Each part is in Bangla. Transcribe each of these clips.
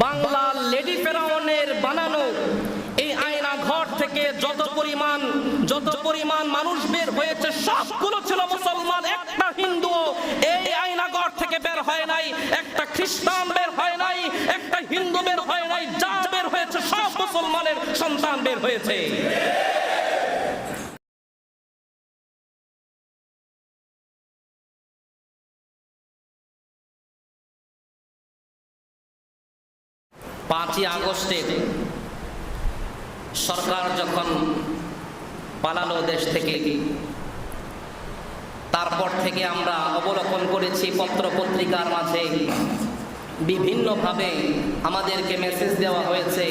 বাংলার লেডি ফেরাউনের বানানো এই আয়না ঘর থেকে যত পরিমাণ মানুষ বের হয়েছে সবগুলো ছিল মুসলমান। একটা হিন্দু এই আয়না ঘর থেকে বের হয় নাই, একটা খ্রিস্টান বের হয় নাই, একটা হিন্দু বের হয় নাই। যা বের হয়েছে সব মুসলমানের সন্তান বের হয়েছে। পাঁচই আগস্টে সরকার যখন পালালো দেশ থেকে, তারপর থেকে আমরা অবলোকন করেছি পত্র পত্রিকার মাঝে বিভিন্নভাবে আমাদেরকে মেসেজ দেওয়া হয়েছে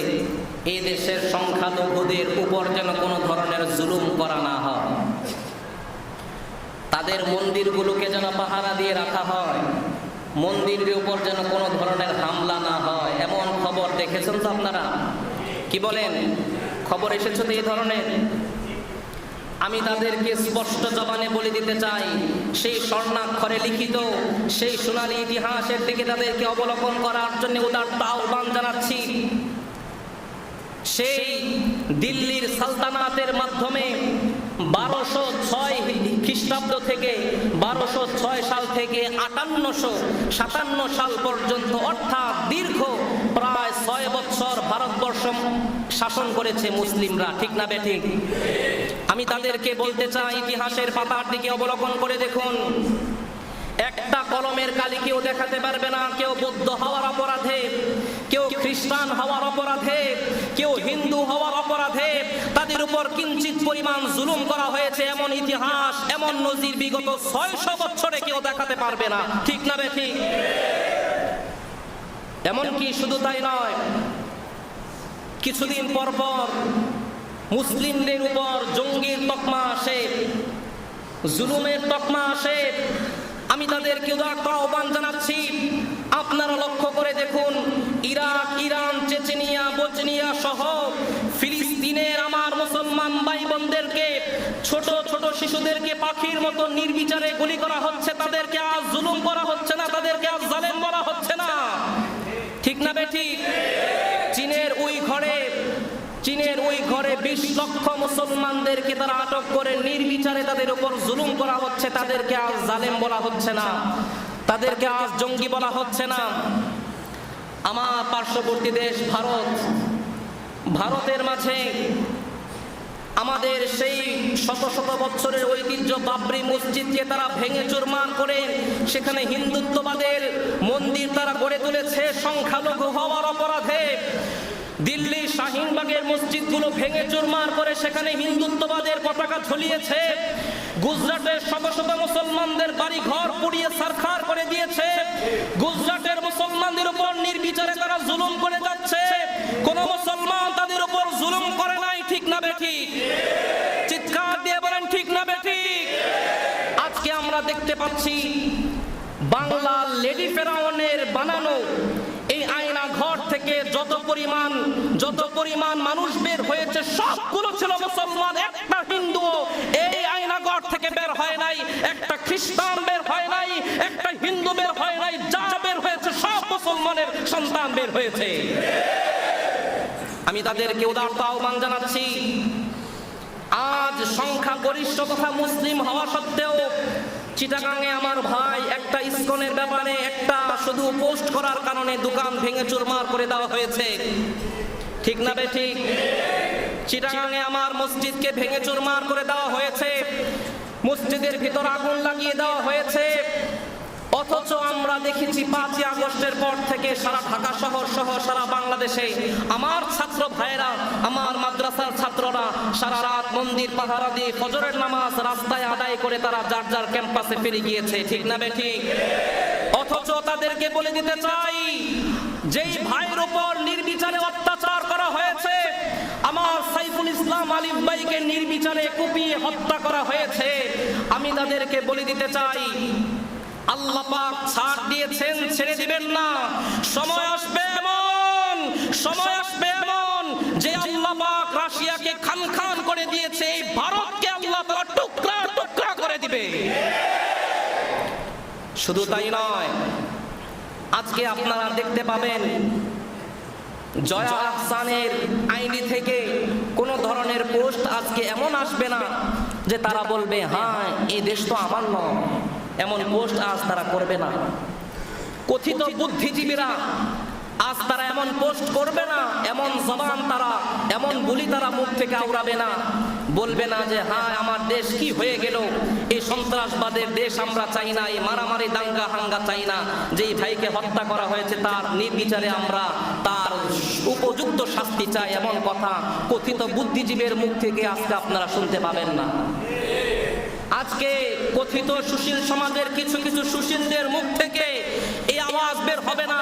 এই দেশের সংখ্যালঘুদের উপর যেন কোনো ধরনের জুলুম করা না হয়, তাদের মন্দিরগুলোকে যেন পাহারা দিয়ে রাখা হয়, মন্দিরের উপর যেন কোনো ধরনের হামলা না হয়। এমন খবর দেখেছেন তো আপনারা? কি বলেন? খবর এসেছে তো এই ধরনের? আমি তাদেরকে স্পষ্ট জবানে বলে দিতে চাই, সেই স্বর্ণাক্ষরে লিখিত সেই সোনালী ইতিহাসের দিকে তাদেরকে অবলোকন করার জন্য উদাত্ত আহ্বান জানাচ্ছি। সেই দিল্লির সালতানাতের মাধ্যমে 1206 খ্রিস্টাব্দ থেকে 1206 সাল থেকে 5857 সাল পর্যন্ত, অর্থাৎ দীর্ঘ প্রায় 6 বছর ভারতবর্ষ শাসন করেছে মুসলিমরা। ঠিক না বেঠিক? আমি তাদেরকে বলতে চাই, ইতিহাসের পাতার দিকে অবলোকন করে দেখুন। একটা কলমের কালি কেউ দেখাতে পারবে না। কেউ বৌদ্ধ হওয়ার অপরাধে, কেউ খ্রিস্টান হওয়ার অপরাধে, কেউ হিন্দু হওয়ার অপরাধে তাদের উপর কিঞ্চিত পরিমাণ জুলুম করা হয়েছে, এমন ইতিহাস, এমন নজির বিগত 600 বছরে কেউ দেখাতে পারবে না। ঠিক না বেঠিক? এমনকি শুধু তাই নয়, কিছুদিন পর পর মুসলিমদের উপর জঙ্গির তকমা আসে, জুলুমের তকমা আসে। আমি তাদেরকে উদাত্ত আহ্বান জানাচ্ছি, আপনারা লক্ষ্য করে দেখুন, ইরাক, ইরান, চেচেনিয়া, বচনিয়া সহ ফিলিস্তিনের আমার মুসলমান ভাই বোনদেরকে, ছোট ছোট শিশুদেরকে পাখির মতো নির্বিচারে গুলি করা হচ্ছে। তাদেরকে আজ জুলুম করা হচ্ছে না, তাদেরকে আজ জালেম বলা হচ্ছে না। ঠিক না বেঠিক? চীনের ওই ঘরে 20 লক্ষ মুসলমানদেরকে তারা আটক করে নির্বিচারে তাদের উপর জুলুম করা হচ্ছে। তাদেরকে আজ জালেম বলা হচ্ছে না, তাদেরকে আজ জঙ্গি বলা হচ্ছে না। আমার পার্শ্ববর্তী দেশ ভারতের মাঝে আমাদের সেই শত শত বছরের ঐতিহ্য বাবরি মসজিদকে তারা ভেঙে চুরমার করে সেখানে হিন্দুত্ববাদের মন্দির তারা গড়ে তুলেছে সংখ্যালঘু হওয়ার অপরাধে। দিল্লির শাহিনবাগের মসজিদগুলো ভেঙে চুরমার করে সেখানে হিন্দুত্ববাদের পতাকা ঝুলিয়েছে। গুজরাটের শত শত মুসলমানদের বাড়ি ঘর পুড়িয়ে ছারখার করে দিয়েছে। গুজরাটের মুসলমানদের উপর নির্বিচারে তারা জুলুম করে যাচ্ছে। কোন মুসলমান তাদের উপর জুলুম করে নাই। ঠিক না বেঠিক? চিৎকার দিয়ে বলেন ঠিক না বেঠিক? আজকে আমরা দেখতে পাচ্ছি বাংলার লেডি ফেরাউনের বানানো এই আয়না ঘর থেকে যত পরিমাণ মানুষ বের হয়েছে সবগুলো ছিল মুসলমান। একটা হিন্দু এই আয়না ঘর থেকে বের হয় নাই, একটা খ্রিস্টান বের হয় নাই, একটা হিন্দু বের হয় নাই। যা বের হয়েছে সব মুসলমানের সন্তান বের হয়েছে। আমি তাদেরকে উদাত্ত আহ্বান জানাচ্ছি, আজ সংখ্যাগরিষ্ঠ তথা মুসলিম হওয়া সত্ত্বেও চিটাগাঙে আমার ভাই একটা ইসকনের ব্যাপারে একটা শুধু পোস্ট করার কারণে দোকান ভেঙে চুরমার করে দেওয়া হয়েছে। ঠিক না বেঠিক? চিটাগাঙে আমার মসজিদকে ভেঙে চুরমার করে দেওয়া হয়েছে, মসজিদের ভিতর আগুন লাগিয়ে দেওয়া হয়েছে। অথচ আমরা দেখেছি 5ই আগস্টের পর থেকে সারা ঢাকা শহর সহ সারা বাংলাদেশে আমার ছাত্র ভাইরা, আমার মাদ্রাসার ছাত্ররা সারা রাত মন্দির পাহারা দিয়ে ফজরের নামাজ রাস্তায় আদায় করে তারা যার যার ক্যাম্পাসে ফিরে গিয়েছে। ঠিক না বেঠিক? অথচ তাদেরকে বলে দিতে চাই, যেই ভাইয়ের উপর নির্বিচারে অত্যাচার করা হয়েছে, আমার সাইফুল ইসলাম আলিফ ভাইকে নির্বিচারে কুপিয়ে হত্যা করা হয়েছে, আমি তাদেরকে বলে দিতে চাই, আল্লাহ পাক ছাড় দিয়েছেন, ছেড়ে দিবেন না। সময় আসবে এমন যে আল্লাহ পাক রাশিয়াকে খান খান করে দিয়েছে, এই ভারতকে আল্লাহ পাক টুকরা টুকরা করে দিবে। শুধু তাই নয়, আজকে আপনারা দেখতে পাবেন জয়া আহসানের আইডি থেকে কোনো ধরনের পোস্ট আজকে এমন আসবে না যে তারা বলবে হ্যাঁ এই দেশ তো আমার নয়, এমন পোস্ট আজ তারা করবে না। কথিত বুদ্ধিজীবীরা আজ তারা এমন পোস্ট করবে না, এমন জবান তারা, এমন বুলি তারা মুখ থেকে আওড়াবে না, বলবে না যে হ্যাঁ আমার দেশ কি হয়ে গেল, এই সন্ত্রাসবাদের দেশ আমরা চাই না, এই মারামারি দাঙ্গা হাঙ্গা চাই না, যেই ভাইকে হত্যা করা হয়েছে তার নির্বিচারে আমরা তার উপযুক্ত শাস্তি চাই, এমন কথা কথিত বুদ্ধিজীবীর মুখ থেকে আজকে আপনারা শুনতে পাবেন না। আজকে কথিত সুশীল সমাজের কিছু কিছু সুশীলদের মুখ থেকে এই আওয়াজ বের হবে না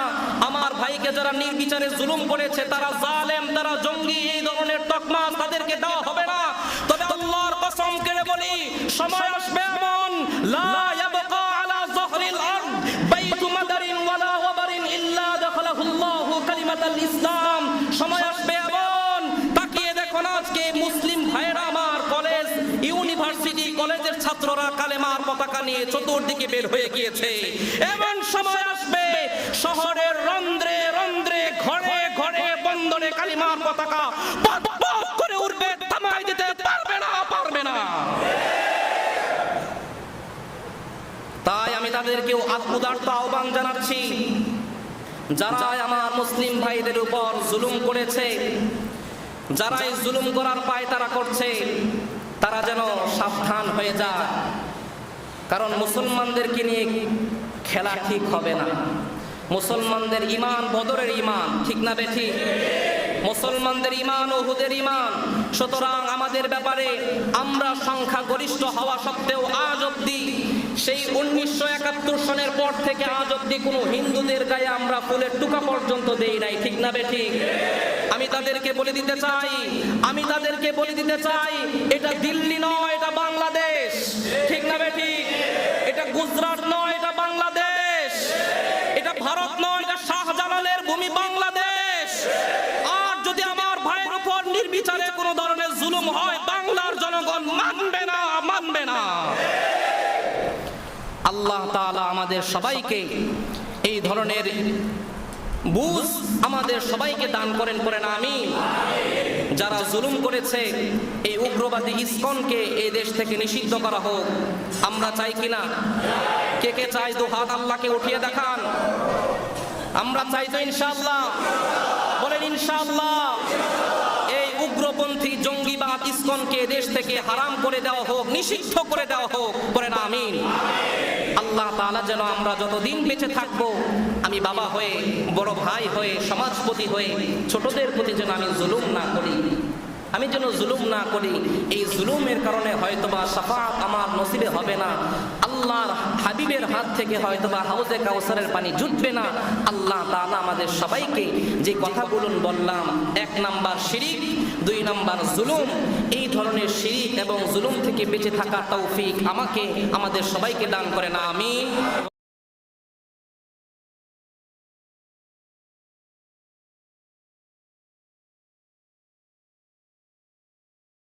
আমার ভাইকে যারা নির্বিচারে জুলুম করেছে তারা জালেম, তারা জঙ্গি, এই ধরনের তকমা তাদেরকে দেওয়া হবে না। তবে আল্লাহর কসম করে বলি, সময় আসবে এমন, লা ইয়াবকা আলা যহরিল আরদ বাইতু মাদারিন ওয়ালা ওয়াবারিন ইল্লা দাখালাহুল্লাহু কালিমাতাল ইসলাম। সময় আসবে এমন, তাকিয়ে দেখুন আজকে মুসলিম ভাইরা আমার কলেজ, ইউনিভার্সিটি, কলেজের ছাত্ররা কালেমার পতাকা নিয়ে চতুর্দিকে বের হয়ে গিয়েছে। এমন সময় আসবে শহরের রন্ধ্রে রন্ধ্রে, ঘরে ঘরে, বন্দরে কালিমার পতাকা পপ পপ করে উঠবে, থামাই দিতে পারবে না, পারবে না। তাই আমি তাদেরকে উদাত্ত আহ্বান জানাচ্ছি, যারা আমার মুসলিম ভাইদের উপর জুলুম করেছে, যারা এই জুলুম করার পায়তারা করছে, তারা যেন সাবধান হয়ে যায়। কারণ মুসলমানদেরকে নিয়ে খেলা ঠিক হবে না। মুসলমানদের ঈমান বদরের ঈমান, ঠিক না বেঠিক? মুসলমানদের ঈমান উহুদের ঈমান। সুতরাং আমাদের ব্যাপারে আমরা সংখ্যাগরিষ্ঠ হওয়া সত্ত্বেও আজ অবধি, সেই 1971 সনের পর থেকে আজ অবধি কোনো হিন্দুদের গায়ে আমরা ফুলের টুকা পর্যন্ত দেই নাই, ঠিক না বেঠিক? আমি তাদেরকে বলে দিতে চাই, আমি তাদেরকে বলে দিতে চাই, এটা দিল্লি নয়, এটা বাংলাদেশ, ঠিক না বেঠিক? এটা গুজরাট নয়, এটা বাংলাদেশ। এটা ভারত নয়, এটা শাহজালালের ভূমি বাংলাদেশ। আর যদি আমার ভাইয়ের উপর নির্বিচারে কোনো ধরনের জুলুম হয়, বাংলার জনগণ মানবে না, মানবে না। আল্লাহ তাআলা আমাদের সবাইকে এই ধরনের বুঝ আমাদের সবাইকে দান করেন, করেন আমিন। যারা জুলুম করেছে, এই উগ্রবাদী ইসকনকে এই দেশ থেকে নিষিদ্ধ করা হোক। আমরা চাই কিনা? কে কে চাই? দু হাত আল্লাহকে উঠিয়ে দেখান। আমরা চাই তো ইনশাআল্লাহ? বলেন ইনশাআল্লাহ। এই উগ্রপন্থী জঙ্গিবাদ ইসকনকে দেশ থেকে হারাম করে দেওয়া হোক, নিষিদ্ধ করে দেওয়া হোক, করেন আমিন। আল্লাহ তাআলা যেন আমরা যতদিন বেঁচে থাকবো, আমি বাবা হয়ে, বড় ভাই হয়ে, সমাজপতি হয়ে ছোটদের প্রতি যেন আমি জুলুম না করি, আমি যেন জুলুম না করি। এই জুলুমের কারণে হয়তোবা শাফাআত আমার নসিবে হবে না, আল্লাহর হাবিবের হাত থেকে হয়তোবা হাউজে কাউসারের পানি জুটবে না। আল্লাহ তাআলা আমাদের সবাইকে যে কথাগুলো বললাম, 1 নাম্বার শিরিক, 2 নাম্বার জুলুম, এই ধরনের শিরিক এবং জুলুম থেকে বেঁচে থাকার তৌফিক আমাকে, আমাদের সবাইকে দান করেন আমিন।